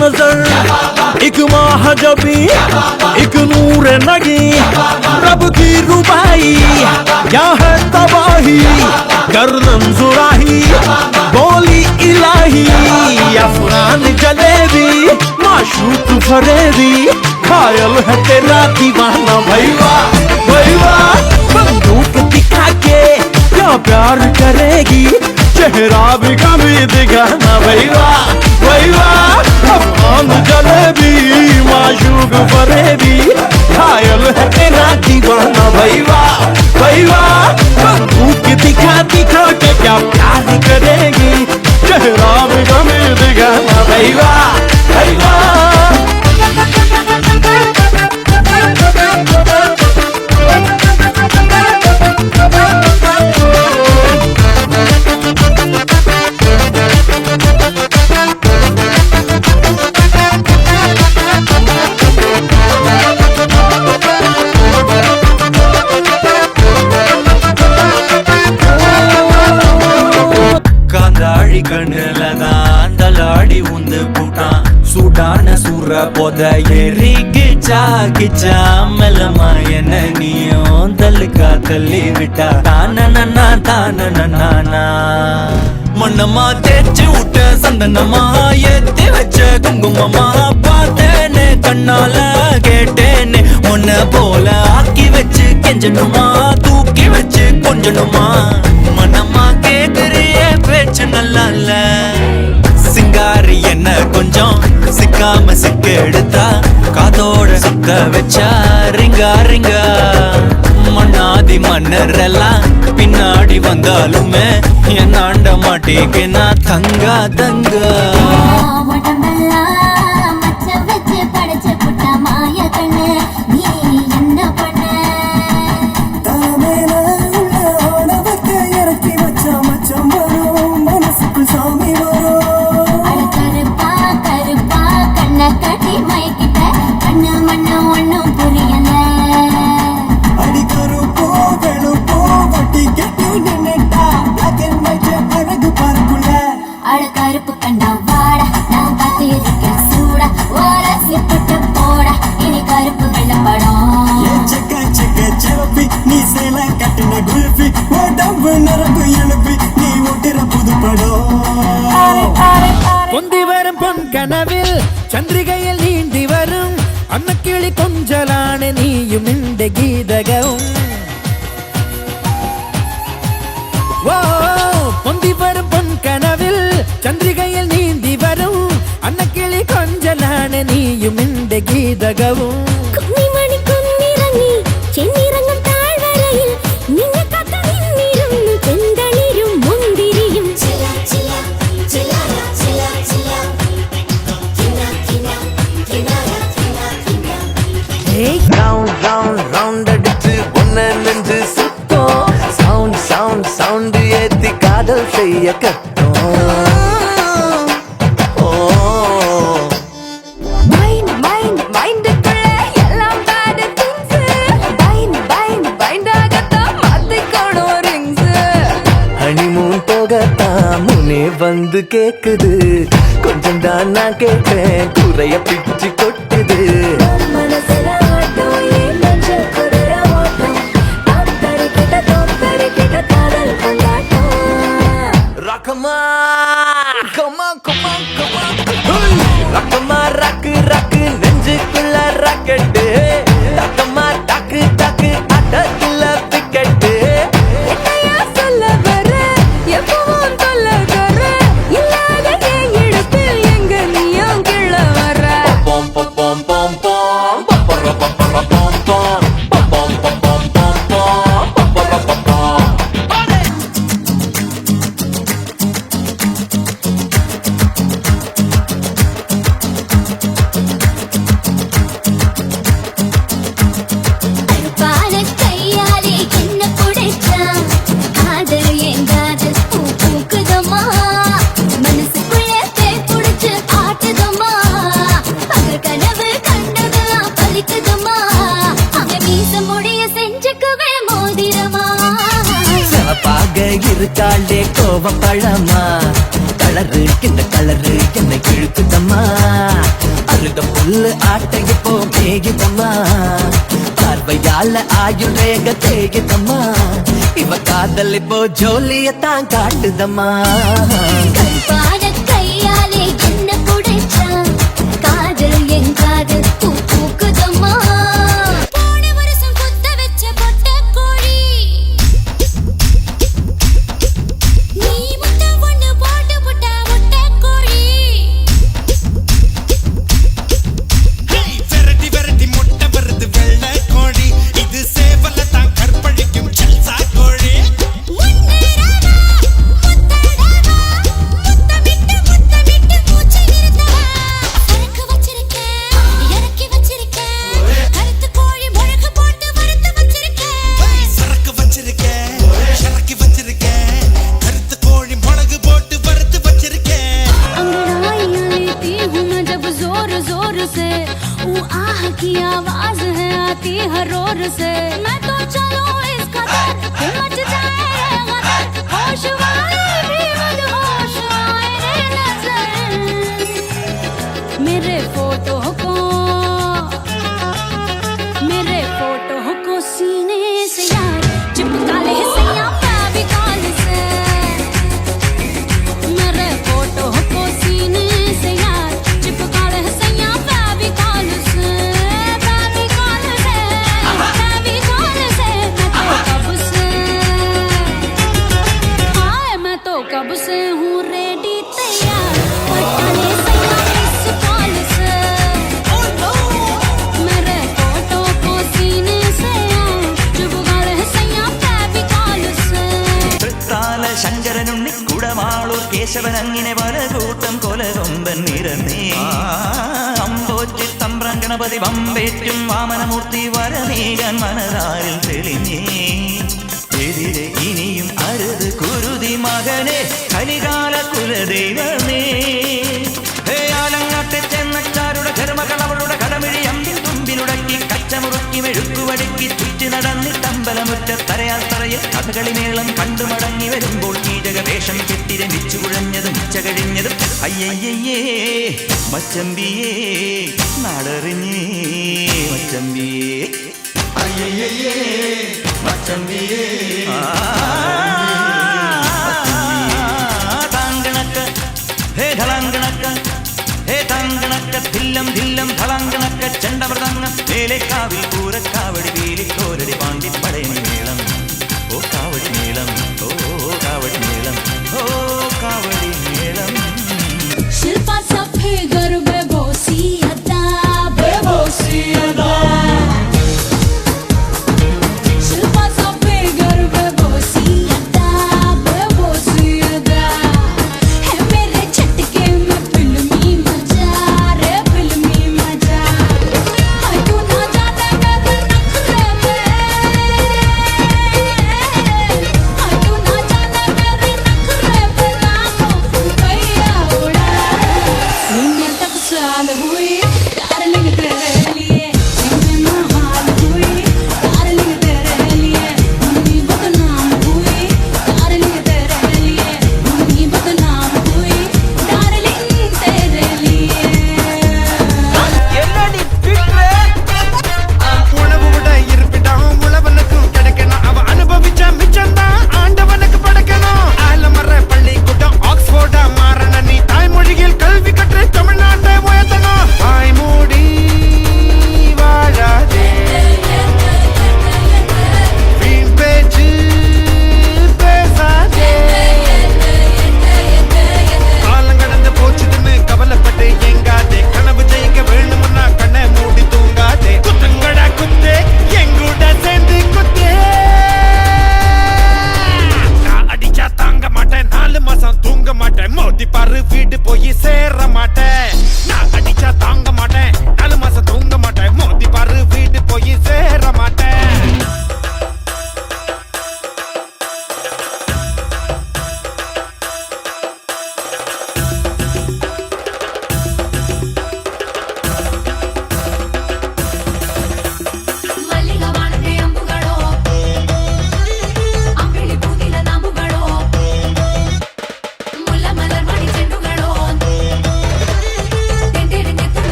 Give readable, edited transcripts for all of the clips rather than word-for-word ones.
नजर एक महाजबी एक नूर नगी रब की रुबाई क्या है तबाही गर्दन जुराही बोली इलाही अफगान जलेबी माशूक फरेबी घायल है तेरा दीवाना भैया भैया बंदूक दिखा के क्या प्यार करेगी चेहरा भी कभी दिखाना भैया भैया अफगान जलेबी माशूक फरेबी घायल है तेरा दीवाना भैया भैया बंदूक दिखा दिखा के क्या प्यार करेगी चेहरा भी कभी दिखाना भैया भैया கிச்சா மெல்லமா என்ன நீயும் தள்ளுக்கா தள்ளி விட்டா தானனா தானனா மண்ணம்மா தேய்ச்சி விட்ட சந்தனமா ஏத்தி வச்ச குங்குமமா பார்த்தேன்னு கண்ணால கேட்டேன்னு உன்ன போல ஆக்கி வச்சு கெஞ்சணுமா தூக்கி வச்சு கொஞ்சணுமா மண்ணம்மா கேக்குறிய பேச்சு நல்லா இல்ல சிங்காரி என்ன கொஞ்சம் சிக்காம சிக்க எடுத்தா காதோட சுத்த வச்சா ரிங்கா ரிங்கா மண்ணாதி மன்னர் எல்லாம் பின்னாடி வந்தாலுமே என் ஆண்ட மாட்டேக்கு நான் தங்கா தங்கா பொந்தி வரும் பொன் கனவில் சந்திரிகையில் நீந்தி வரும் அன்னக்கிளி கொஞ்சலான நீயும் இந்த கீதகம் ஓ பொந்தி வரும் பொன் கனவில் சந்திரிகையில் நீந்தி வரும் அன்னக்கிளி கொஞ்சலான நீயும் இந்த கீதகவும் காதல் செய்ய கட்டோம் ஹனிமூன் போகத்தான் முனே வந்து கேக்குது கொஞ்சம் தான் நான் கேட்டேன் குறைய பிச்சு கொட்டுது ரக்கு ரக்கு நெஞ்சுக்குள்ள ராக்கெட்டு டக்கமா டக்கு டக்கு அடக்குள்ள பிக்கெட்டு என்னையா சொல்ல வர எப்பவும் சொல்ல வர இல்லாத என் இடத்தில் எங்க நீயும் கிள்ள வர பொம் பொம் பொம் பொம் பொம் பப்பர பப்பர பொம் பொம் பொம் பொம் பொம் பொம் பொம் பப்பர பப்பம் இருக்காளே கோவப்பழமா தள கலரு இந்த கலரு என்னை இழுக்குதம்மா அருக புல்லு ஆட்டைய போ மேகிதம்மா பார்வையால ஆயுள் ரேக தேகிதம்மா இவ காதல் இப்போ ஜோலியத்தான் காட்டுதம்மா பாட கையாலே என்ன புடைச்சா காதல் என் காதல் பூ பூக்குதம்மா போன வருஷம் குத்த வச்ச பொட்ட கோழி நீ முட்டை ஒண்ணு போட்டு புட்டா முட்டை கோழி விரட்டி விரட்டி முட்டை வருது வெள்ளை கோழி இது சேவல தான் கற்பழிக்கும் ஜல்சா கோழி முத்தமிட்டு மூச்சை நிறுத்தவா சரக்கு வச்சிருக்கேன் இறக்கி வச்சிருக்கேன் கருத்து கோழி முழக்கு போட்டு வறுத்து வச்சிருக்கேன் சரக்கு வச்சிருக்கேன் சரக்கு வச்சிருக்கேன் கருத்து கோழி மிளகு போட்டு வறுத்து வச்சிருக்கேன் अंगड़ाई लेती हूँ मैं जब जोर जोर से वो आह की आवाज है आती हर रोर से मैं तो चलूं इस कदर कि मच जाए रे गदर होश वाले भी मदहोश आए रे नजर मेरे फोटो को सीने से यार चिपका ले सैया फेविकॉल से मेरे फोटो को सीने से यार चिपका ले सैया फेविकॉल से मैं तो कब से हूँ रेडी तैयार पटा ले सैया इस कॉल से मेरे फोटो को सीने से यार चिपका ले सैया फेविकॉल से തൃത്താല ശങ്കരനുണ്ണി കുടമാളൂർ കേശവൻ അങ്ങനെ പല കൂട്ടം കൊലകൊമ്പൻ നിരന്നേ അമ്പോറ്റി തമ്പ്രാൻ ഗണപതി വമ്പേറ്റും വാമനമൂർത്തി വരനീകാൻ മനതാരിൽ തെളിഞ്ഞേ എതിരെ ഇനിയും അരുത് കുരുതി മകനെ കലികാല കുലദൈവമേ ആലങ്ങാട്ടെ ചെന്നച്ചാരുടെ ധർമ്മകൾ അവളുടെ കടമിഴി അമ്പിൽ തുമ്പിലുടക്കി കച്ചമുറുക്കി മെഴുക്കുവടുക്കി ചുറ്റി നടന്നി തമ്പലമുറ്റത്തരയാൽ തറയിൽ കഥകളിമേളം കണ്ടു മടങ്ങി വരുമ്പോൾ കീചകവേഷം കെട്ടി രമിച്ചു കുഴഞ്ഞതും ഉച്ച കഴിഞ്ഞതും അയ്യയ്യേ മച്ചമ്പിയേ നാടറിഞ്ഞേ മച്ചമ്പിയേ അയ്യയ്യേ മച്ചമ്പിയേ താങ്കണക്ക ഹേ ധളാങ്കണക്ക ഹേ താങ്കണക്ക ധില്ലം ധില്ലം ധളാങ്കണക്ക ചെണ്ടമൃതങ്ങ വേലേക്കാവിൽ പൂരക്കാവടി വീലിക്കോരടി പാണ്ടിപ്പടയണി മേളം ഓ കാവടി മേളം ഓ കാവടി മേളം ഓ കാവടി മേളം शिल्पा सफे घर बेबोसी अदा शिल्पा सफे घर बेबोसी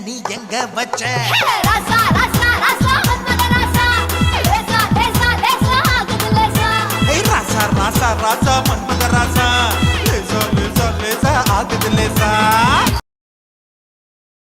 நீ எங்க வச்ச ராசா ராசா ராசா மன்மத ராசா லேசா லேசா லேசா ஆகுது லேசா ஏய் ராசா ராசா ராசா மன்மத ராசா லேசா லேசா லேசா ஆகுது லேசா